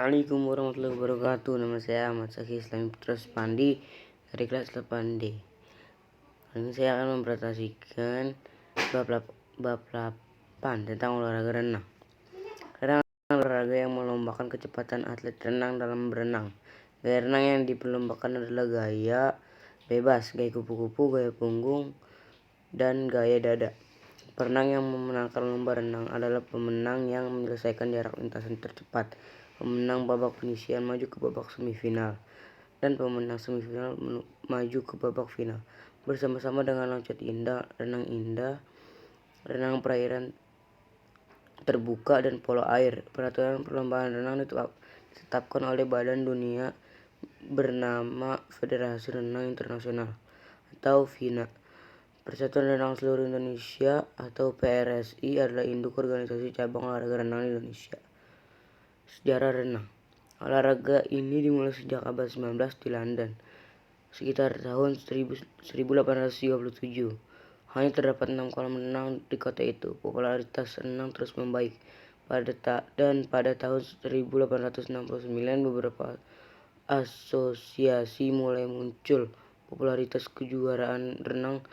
Assalamualaikum warahmatullahi wabarakatuh. Nama saya Ahmad Saki Islami Putra Spandi dari kelas 8D. Kali ini saya akan mempresentasikan bab 8 tentang olahraga renang. Renang olahraga yang melombakan kecepatan atlet renang dalam berenang. Gaya renang yang diperlombakan adalah gaya bebas, gaya kupu-kupu, gaya punggung, dan gaya dada. Perenang yang memenangkan lomba renang adalah pemenang yang menyelesaikan jarak lintasan tercepat, pemenang babak penyisihan maju ke babak semifinal, dan pemenang semifinal maju ke babak final. Bersama-sama dengan loncat indah, renang perairan terbuka, dan polo air. Peraturan perlombaan renang ditetapkan oleh Badan Dunia bernama Federasi Renang Internasional atau FINA. Persatuan Renang Seluruh Indonesia atau PRSI adalah induk organisasi cabang olahraga renang di Indonesia. Sejarah renang. Olahraga ini dimulai sejak abad 19 di London, sekitar tahun 1837. Hanya terdapat 6 kolam renang di kota itu. Popularitas renang terus membaik. Pada tahun 1869 beberapa asosiasi mulai muncul. Popularitas kejuaraan renang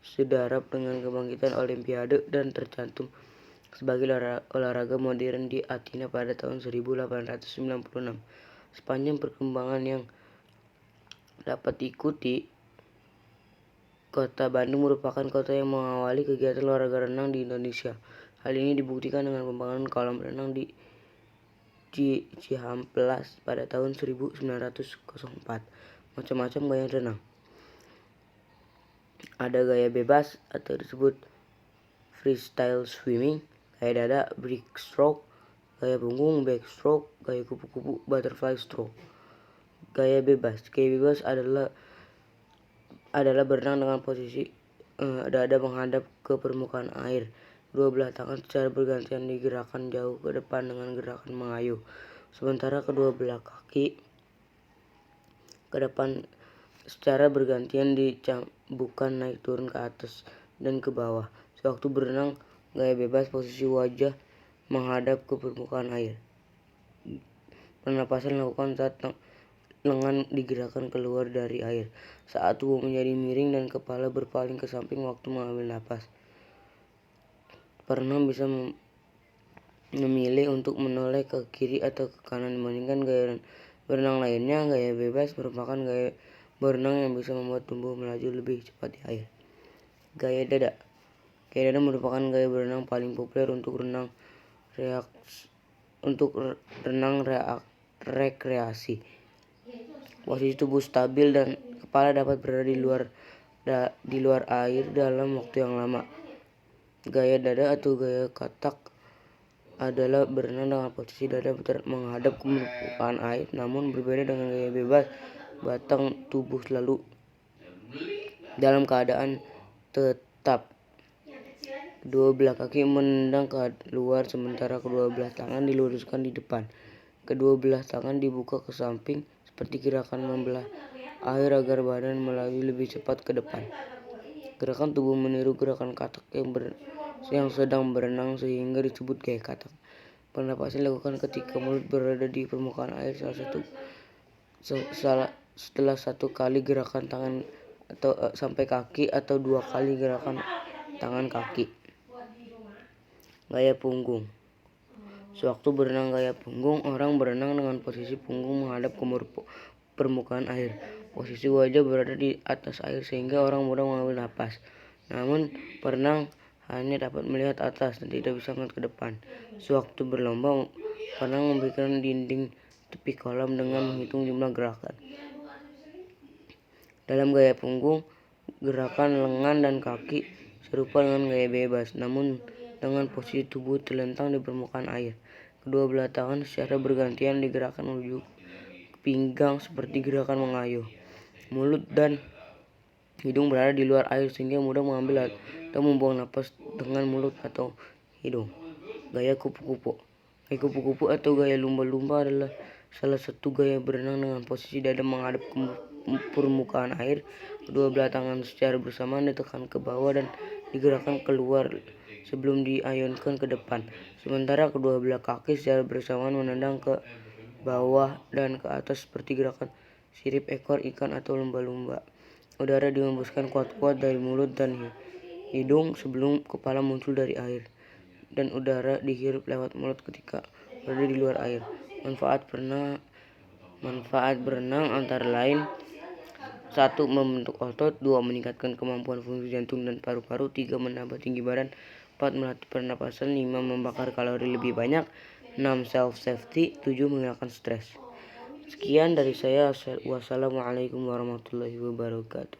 sedarap dengan kebangkitan Olimpiade dan tercantum sebagai olahraga modern di Athena pada tahun 1896. Sepanjang perkembangan yang dapat diikuti, Kota Bandung merupakan kota yang mengawali kegiatan olahraga renang di Indonesia. Hal ini dibuktikan dengan pembangunan kolam renang di Cihampelas pada tahun 1904. Macam-macam gaya renang. Ada gaya bebas atau disebut freestyle swimming, gaya dada breaststroke, gaya punggung backstroke, gaya kupu-kupu butterfly stroke. Gaya bebas adalah berenang dengan posisi dada menghadap ke permukaan air. Dua belah tangan secara bergantian digerakkan jauh ke depan dengan gerakan mengayuh, sementara kedua belah kaki ke depan secara bergantian dicambukkan naik turun ke atas dan ke bawah. Sewaktu berenang, gaya bebas posisi wajah menghadap ke permukaan air. Pernapasan dilakukan saat lengan digerakkan keluar dari air, saat tubuh menjadi miring dan kepala berpaling ke samping waktu mengambil napas. Perenang bisa memilih untuk menoleh ke kiri atau ke kanan dibandingkan gaya berenang lainnya. Gaya bebas merupakan gaya berenang yang bisa membuat tubuh melaju lebih cepat di air. Gaya dada. Gaya dada merupakan gaya berenang paling populer untuk renang rekreasi. Posisi tubuh stabil dan kepala dapat berada di luar air dalam waktu yang lama. Gaya dada atau gaya katak adalah berenang dengan posisi dada menghadap ke permukaan air, namun berbeda dengan gaya bebas. Batang tubuh selalu dalam keadaan tetap. Kedua belah kaki menendang ke luar, sementara kedua belah tangan diluruskan di depan. Kedua belah tangan dibuka ke samping seperti gerakan membelah air agar badan melaju lebih cepat ke depan. Gerakan tubuh meniru gerakan katak yang sedang berenang sehingga disebut gaya katak. Pernapasan dilakukan ketika mulut berada di permukaan air setelah satu kali gerakan tangan sampai kaki atau dua kali gerakan tangan kaki. Gaya punggung. Sewaktu berenang gaya punggung, orang berenang dengan posisi punggung menghadap ke permukaan air. Posisi wajah berada di atas air sehingga orang mudah mengambil napas. Namun perenang hanya dapat melihat atas dan tidak bisa melihat ke depan. Sewaktu berlomba, perenang memberikan dinding tepi kolam dengan menghitung jumlah gerakan. Dalam gaya punggung, gerakan lengan dan kaki serupa dengan gaya bebas, namun dengan posisi tubuh terlentang di permukaan air. Kedua belah tangan secara bergantian digerakkan menuju pinggang seperti gerakan mengayuh. Mulut dan hidung berada di luar air sehingga mudah mengambil atau membuang napas dengan mulut atau hidung. Gaya kupu-kupu. Gaya kupu-kupu atau gaya lumba-lumba adalah salah satu gaya berenang dengan posisi dada menghadap ke permukaan air. Kedua belah tangan secara bersamaan ditekan ke bawah dan digerakkan keluar sebelum diayunkan ke depan, sementara kedua belah kaki secara bersamaan menendang ke bawah, dan ke atas seperti gerakan sirip ekor ikan atau lumba-lumba. Udara dihembuskan kuat-kuat dari mulut dan hidung sebelum kepala muncul dari air, dan udara dihirup lewat mulut ketika berada di luar air. Manfaat berenang antara lain: 1. Membentuk otot. 2. Meningkatkan kemampuan fungsi jantung dan paru-paru. 3. Menambah tinggi badan. 4. Melatih pernapasan. 5. Membakar kalori lebih banyak. 6. Self-safety. 7. Menghilangkan stres. Sekian dari saya. Wassalamualaikum warahmatullahi wabarakatuh.